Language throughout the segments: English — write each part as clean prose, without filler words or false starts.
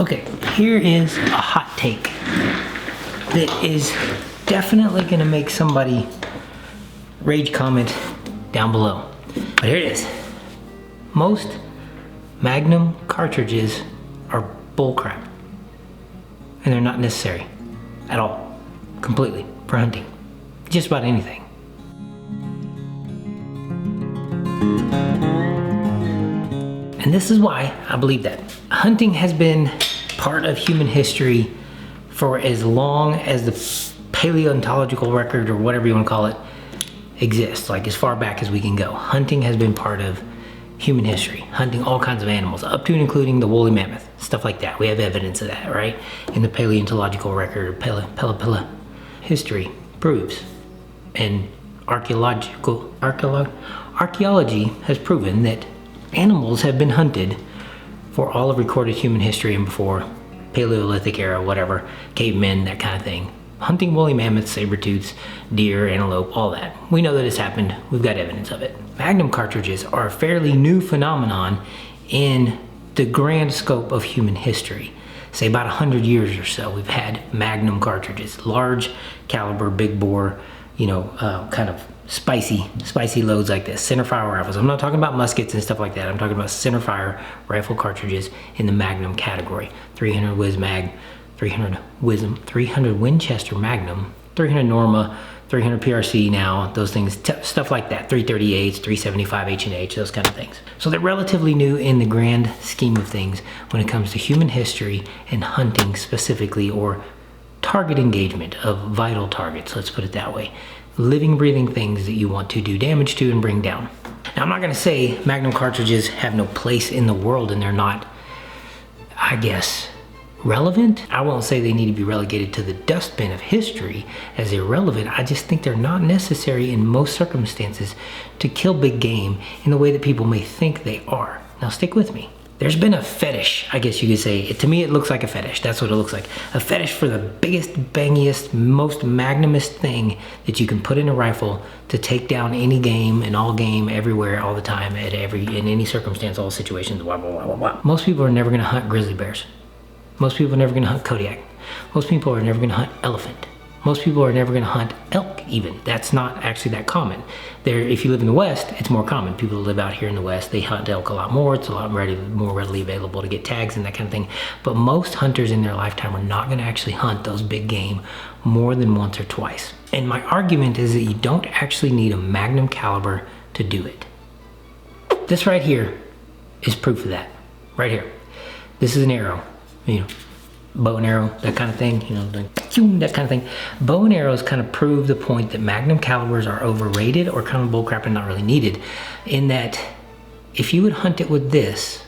Okay, here is a hot take that is definitely gonna make somebody rage comment down below. But here it is. Most Magnum cartridges are bullcrap. And they're not necessary at all, completely, for hunting. Just about anything. And this is why I believe that. Hunting has been part of human history for as long as the paleontological record, or whatever you want to call it, exists, like as far back as we can go. Hunting has been part of human history, hunting all kinds of animals, up to and including the woolly mammoth, stuff like that. We have evidence of that, right? In the paleontological record, history proves, and archaeology has proven that animals have been hunted for all of recorded human history and before, Paleolithic era, whatever, cavemen, that kind of thing. Hunting woolly mammoths, saber-tooths, deer, antelope, all that. We know that it's happened. We've got evidence of it. Magnum cartridges are a fairly new phenomenon in the grand scope of human history. Say about 100 years or so, we've had Magnum cartridges, large caliber, big bore, you know, kind of spicy loads like this, centerfire rifles. I'm not talking about muskets and stuff like that. I'm talking about centerfire rifle cartridges in the Magnum category. 300 Whiz Mag, 300 Wisdom, 300 Winchester Magnum, 300 Norma, 300 PRC now, those things, stuff like that, 338s, 375 H&H, those kind of things. So they're relatively new in the grand scheme of things when it comes to human history and hunting specifically, or target engagement of vital targets, let's put it that way. Living, breathing things that you want to do damage to and bring down. Now, I'm not gonna say Magnum cartridges have no place in the world and they're not, I guess, relevant. I won't say they need to be relegated to the dustbin of history as irrelevant. I just think they're not necessary in most circumstances to kill big game in the way that people may think they are. Now, stick with me. There's been a fetish, I guess you could say. To me, it looks like a fetish. That's what it looks like. A fetish for the biggest, bangiest, most magnumist thing that you can put in a rifle to take down any game and all game everywhere, all the time, in any circumstance, all situations, blah, blah, blah, blah, blah. Most people are never gonna hunt grizzly bears. Most people are never gonna hunt Kodiak. Most people are never gonna hunt elephant. Most people are never gonna hunt elk even. That's not actually that common. If you live in the West, it's more common. People who live out here in the West, they hunt elk a lot more. It's a lot more readily available to get tags and that kind of thing. But most hunters in their lifetime are not gonna actually hunt those big game more than once or twice. And my argument is that you don't actually need a Magnum caliber to do it. This right here is proof of that, right here. This is an arrow, you know, bow and arrow, that kind of thing, you know, that kind of thing. Bow and arrows kind of prove the point that Magnum calibers are overrated or kind of bullcrap and not really needed, in that if you would hunt it with this,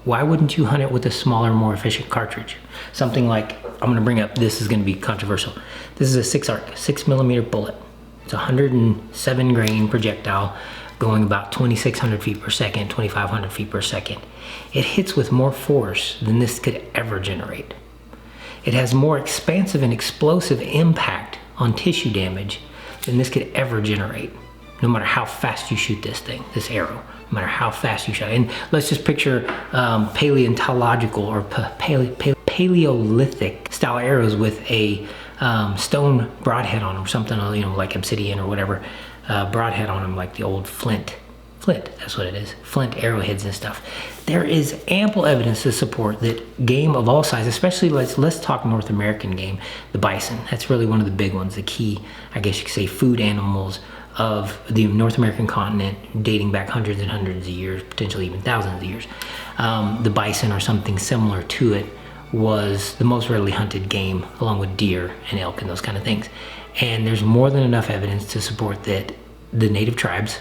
why wouldn't you hunt it with a smaller, more efficient cartridge? Something like, I'm gonna bring up, this is gonna be controversial. This is a 6mm bullet. It's a 107 grain projectile going about 2,600 feet per second, 2,500 feet per second. It hits with more force than this could ever generate. It has more expansive and explosive impact on tissue damage than this could ever generate. No matter how fast you shoot this thing, this arrow, no matter how fast you shoot it. And let's just picture paleontological or Paleolithic style arrows with a stone broadhead on them, something, you know, like obsidian or whatever, broadhead on them, like the old flint, that's what it is, flint arrowheads and stuff. There is ample evidence to support that game of all sizes, especially let's talk North American game, the bison. That's really one of the big ones, the key, I guess you could say, food animals of the North American continent, dating back hundreds and hundreds of years, potentially even thousands of years. The bison or something similar to it was the most readily hunted game, along with deer and elk and those kind of things. And there's more than enough evidence to support that the native tribes,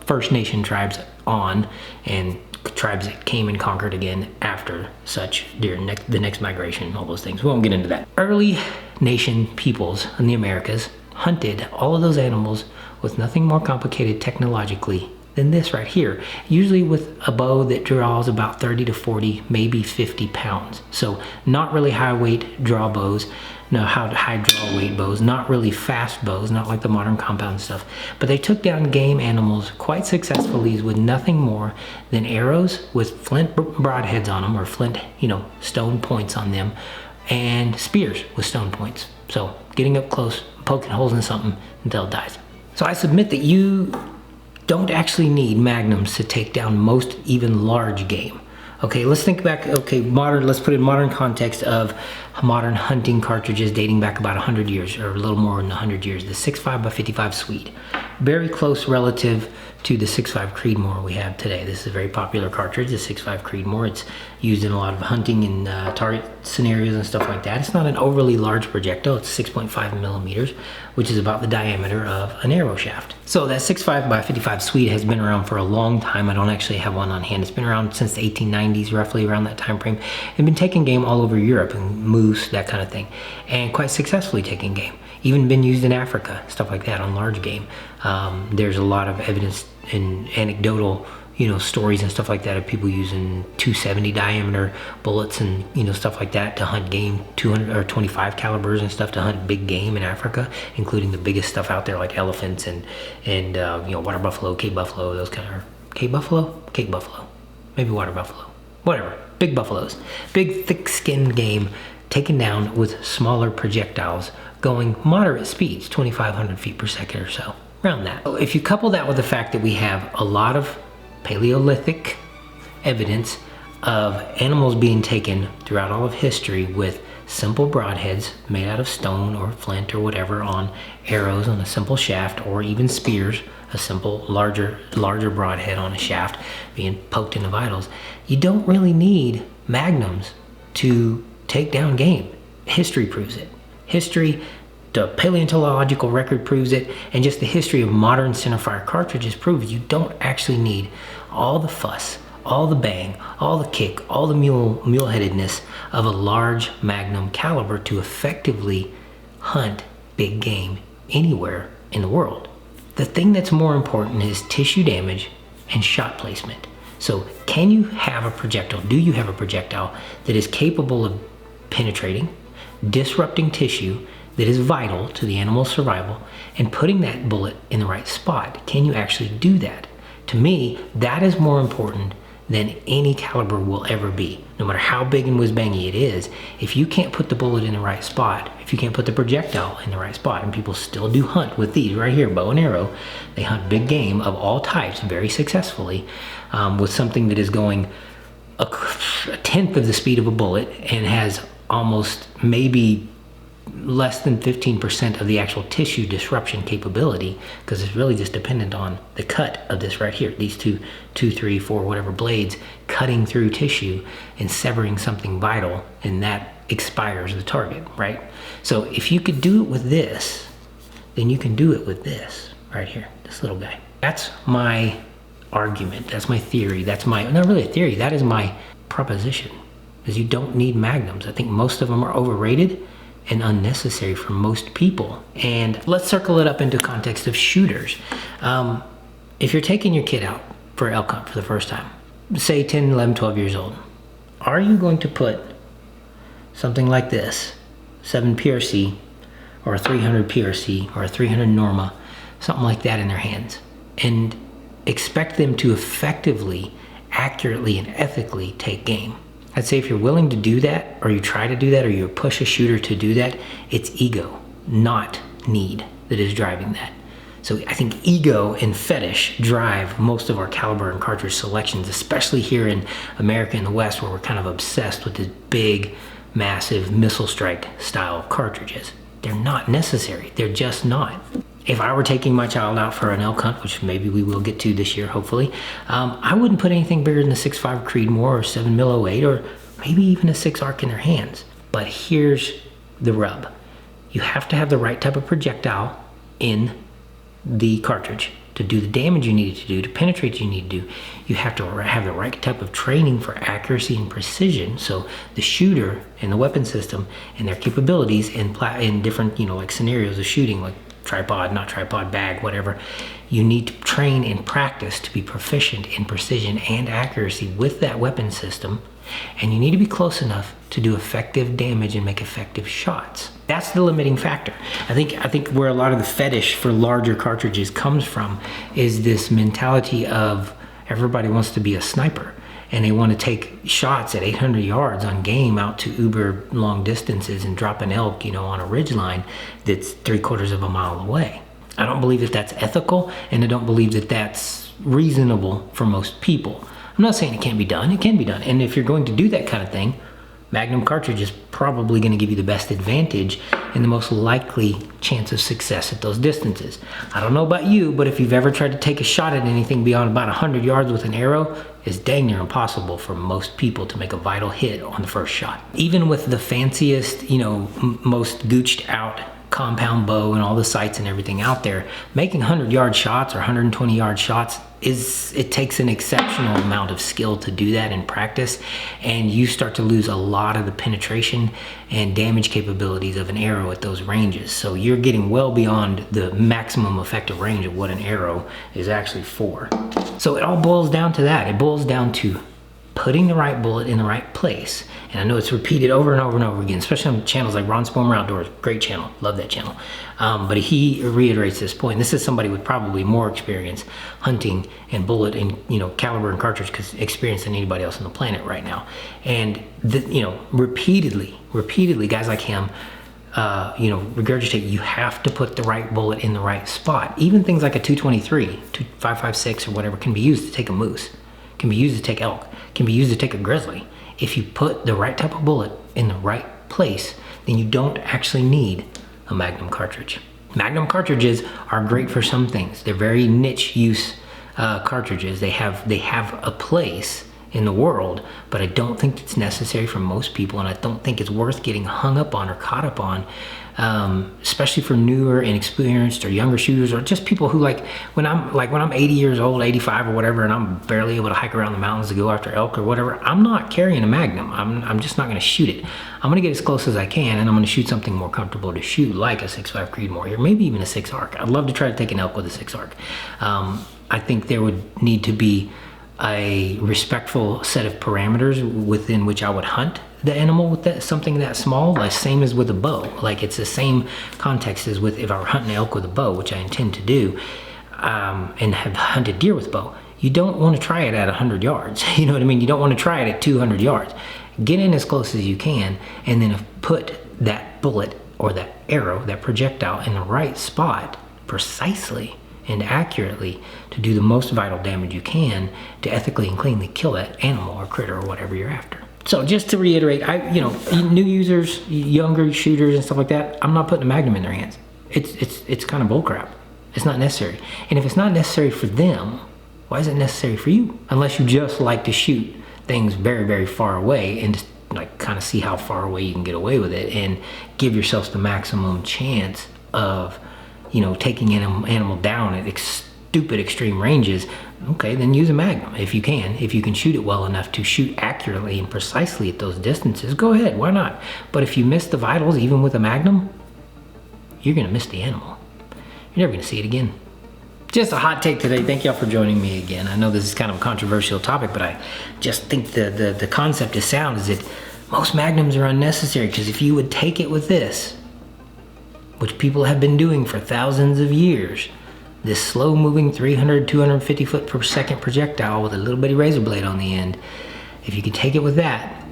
First Nation tribes on, and tribes that came and conquered again after such during the next migration, all those things. We won't get into that. Early nation peoples in the Americas hunted all of those animals with nothing more complicated technologically than this right here. Usually with a bow that draws about 30 to 40, maybe 50 pounds. So not really high weight draw bows, no high draw weight bows, not really fast bows, not like the modern compound stuff. But they took down game animals quite successfully with nothing more than arrows with flint broadheads on them, or flint, stone points on them, and spears with stone points. So getting up close, poking holes in something until it dies. So I submit that you don't actually need magnums to take down most even large game. Okay, let's think back, let's put it in modern context of modern hunting cartridges dating back about 100 years, or a little more than 100 years. The 6.5 by 55 Swede. Very close relative to the 6.5 Creedmoor we have today. This is a very popular cartridge, the 6.5 Creedmoor. It's used in a lot of hunting and target scenarios and stuff like that. It's not an overly large projectile. It's 6.5 millimeters, which is about the diameter of an arrow shaft. So that 6.5 by 55 Swede has been around for a long time. I don't actually have one on hand. It's been around since the 1890s, roughly around that time frame. It's been taking game all over Europe, and moose, that kind of thing, and quite successfully taking game. Even been used in Africa, stuff like that, on large game. There's a lot of evidence and anecdotal, stories and stuff like that of people using 270 diameter bullets and stuff like that to hunt game, 200 or 25 calibers and stuff to hunt big game in Africa, including the biggest stuff out there like elephants and water buffalo, Cape buffalo, those kind of Cape buffalo, maybe water buffalo, whatever, big buffaloes, big thick-skinned game taken down with smaller projectiles going moderate speeds, 2,500 feet per second or so, around that. So if you couple that with the fact that we have a lot of Paleolithic evidence of animals being taken throughout all of history with simple broadheads made out of stone or flint or whatever on arrows on a simple shaft, or even spears, a simple larger broadhead on a shaft being poked into vitals, you don't really need magnums to take down game. History proves it. History, the paleontological record proves it, and just the history of modern centerfire cartridges proves you don't actually need all the fuss, all the bang, all the kick, all the mule-headedness of a large magnum caliber to effectively hunt big game anywhere in the world. The thing that's more important is tissue damage and shot placement. So can you have a projectile, do you have a projectile that is capable of penetrating, disrupting tissue that is vital to the animal's survival, and putting that bullet in the right spot? Can you actually do that? To me, that is more important than any caliber will ever be. No matter how big and whiz-bangy it is, if you can't put the bullet in the right spot, if you can't put the projectile in the right spot, and people still do hunt with these right here, bow and arrow, they hunt big game of all types very successfully with something that is going a tenth of the speed of a bullet and has almost maybe less than 15% of the actual tissue disruption capability, because it's really just dependent on the cut of this right here, these two, 3, 4, whatever blades cutting through tissue and severing something vital, and that expires the target, right? So if you could do it with this, then you can do it with this right here, this little guy. That's my argument, that's my theory, that's my, not really a theory, that is my proposition, is you don't need magnums. I think most of them are overrated and unnecessary for most people. And let's circle it up into context of shooters. If you're taking your kid out for elk hunt for the first time, say 10, 11, 12 years old, are you going to put something like this, 7 PRC or a 300 PRC or a 300 Norma, something like that in their hands, and expect them to effectively, accurately, and ethically take game? I'd say if you're willing to do that, or you try to do that, or you push a shooter to do that, it's ego, not need, that is driving that. So I think ego and fetish drive most of our caliber and cartridge selections, especially here in America and the West, where we're kind of obsessed with this big, massive missile strike style cartridges. They're not necessary. They're just not. If I were taking my child out for an elk hunt, which maybe we will get to this year, hopefully, I wouldn't put anything bigger than the 6.5 Creedmoor or 7mm 08 or maybe even a 6 Arc in their hands. But here's the rub. You have to have the right type of projectile in the cartridge to do the damage you need it to do, to penetrate what you need to do. You have to have the right type of training for accuracy and precision, so the shooter and the weapon system and their capabilities in different, like scenarios of shooting, like tripod, not tripod, bag, whatever. You need to train and practice to be proficient in precision and accuracy with that weapon system. And you need to be close enough to do effective damage and make effective shots. That's the limiting factor. I think where a lot of the fetish for larger cartridges comes from is this mentality of everybody wants to be a sniper, and they want to take shots at 800 yards on game out to uber long distances and drop an elk, on a ridge line that's 3/4 of a mile away. I don't believe that that's ethical, and I don't believe that that's reasonable for most people. I'm not saying it can't be done. It can be done. And if you're going to do that kind of thing, Magnum Cartridge is probably going to give you the best advantage and the most likely chance of success at those distances. I don't know about you, but if you've ever tried to take a shot at anything beyond about 100 yards with an arrow, it's dang near impossible for most people to make a vital hit on the first shot. Even with the fanciest, most gooched out compound bow and all the sights and everything out there, making 100-yard shots or 120-yard shots it takes an exceptional amount of skill to do that in practice, and you start to lose a lot of the penetration and damage capabilities of an arrow at those ranges. So you're getting well beyond the maximum effective range of what an arrow is actually for. So it all boils down to that. It boils down to putting the right bullet in the right place. And I know it's repeated over and over and over again, especially on channels like Ron Spomer Outdoors. Great channel, love that channel. But he reiterates this point. This is somebody with probably more experience hunting and bullet and caliber and cartridge experience than anybody else on the planet right now. And repeatedly, guys like him, regurgitate. You have to put the right bullet in the right spot. Even things like a 223, 5.56 or whatever can be used to take a moose, can be used to take elk, can be used to take a grizzly. If you put the right type of bullet in the right place, then you don't actually need a Magnum cartridge. Magnum cartridges are great for some things. They're very niche use cartridges. They have a place in the world, but I don't think it's necessary for most people, and I don't think it's worth getting hung up on or caught up on, especially for newer, inexperienced, or younger shooters, or just people who when I'm 80 years old, 85 or whatever, and I'm barely able to hike around the mountains to go after elk or whatever. I'm not carrying a Magnum. I'm just not going to shoot it. I'm going to get as close as I can, and I'm going to shoot something more comfortable to shoot, like a 6.5 Creedmoor, or maybe even a 6 arc. I'd love to try to take an elk with a 6 arc. I think there would need to be a respectful set of parameters within which I would hunt the animal with something that small, like same as with a bow. Like it's the same context as with if I were hunting elk with a bow, which I intend to do, and have hunted deer with bow. You don't want to try it at 100 yards. You know what I mean? You don't want to try it at 200 yards. Get in as close as you can, and then put that bullet or that arrow, that projectile, in the right spot precisely and accurately to do the most vital damage you can to ethically and cleanly kill that animal or critter or whatever you're after. So just to reiterate, new users, younger shooters and stuff like that, I'm not putting a Magnum in their hands. It's kind of bullcrap. It's not necessary. And if it's not necessary for them, why is it necessary for you? Unless you just like to shoot things very, very far away and just kind of see how far away you can get away with it and give yourselves the maximum chance of taking an animal down at stupid extreme ranges. Okay, then use a Magnum if you can shoot it well enough to shoot accurately and precisely at those distances. Go ahead, why not? But if you miss the vitals, even with a Magnum, you're gonna miss the animal. You're never gonna see it again. Just a hot take today. Thank y'all for joining me again. I know this is kind of a controversial topic, but I just think the concept is sound, is that most Magnums are unnecessary, because if you would take it with this, which people have been doing for thousands of years, this slow-moving 300, 250 foot per second projectile with a little bitty razor blade on the end, if you could take it with that,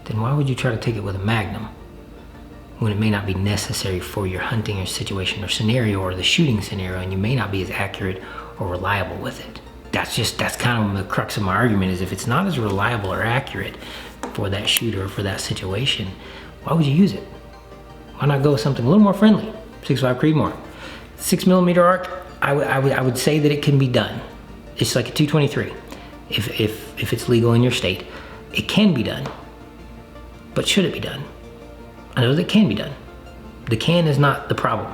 then why would you try to take it with a Magnum when it may not be necessary for your hunting or situation or scenario or the shooting scenario, and you may not be as accurate or reliable with it? That's kind of the crux of my argument, is if it's not as reliable or accurate for that shooter or for that situation, why would you use it? Why not go with something a little more friendly? 6.5 Creedmoor. 6mm arc, I would say that it can be done. It's like a 223. If it's legal in your state, it can be done. But should it be done? I know that it can be done. The can is not the problem,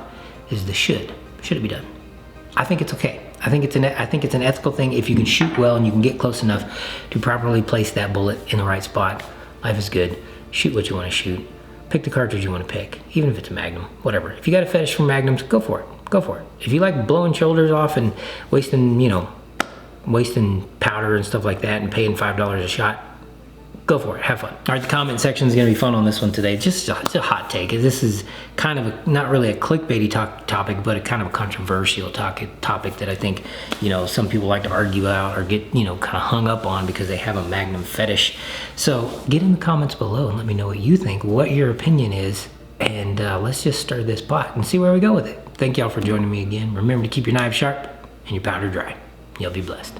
is the should. Should it be done? I think it's okay. I think it's an ethical thing. If you can shoot well and you can get close enough to properly place that bullet in the right spot, life is good. Shoot what you want to shoot. Pick the cartridge you want to pick, even if it's a Magnum, whatever. If you got a fetish for Magnums, go for it. go for it. If you like blowing shoulders off and wasting, you know, wasting powder and stuff like that and paying $5 a shot, go for it, have fun. All right, the comment section is gonna be fun on this one today. It's a hot take. This is kind of not really a clickbaity topic, but a kind of a controversial topic that I think, you know, some people like to argue out or get, you know, kind of hung up on because they have a Magnum fetish. So get in the comments below and let me know what you think, what your opinion is, and let's just stir this pot and see where we go with it. Thank y'all for joining me again. Remember to keep your knives sharp and your powder dry. You'll be blessed.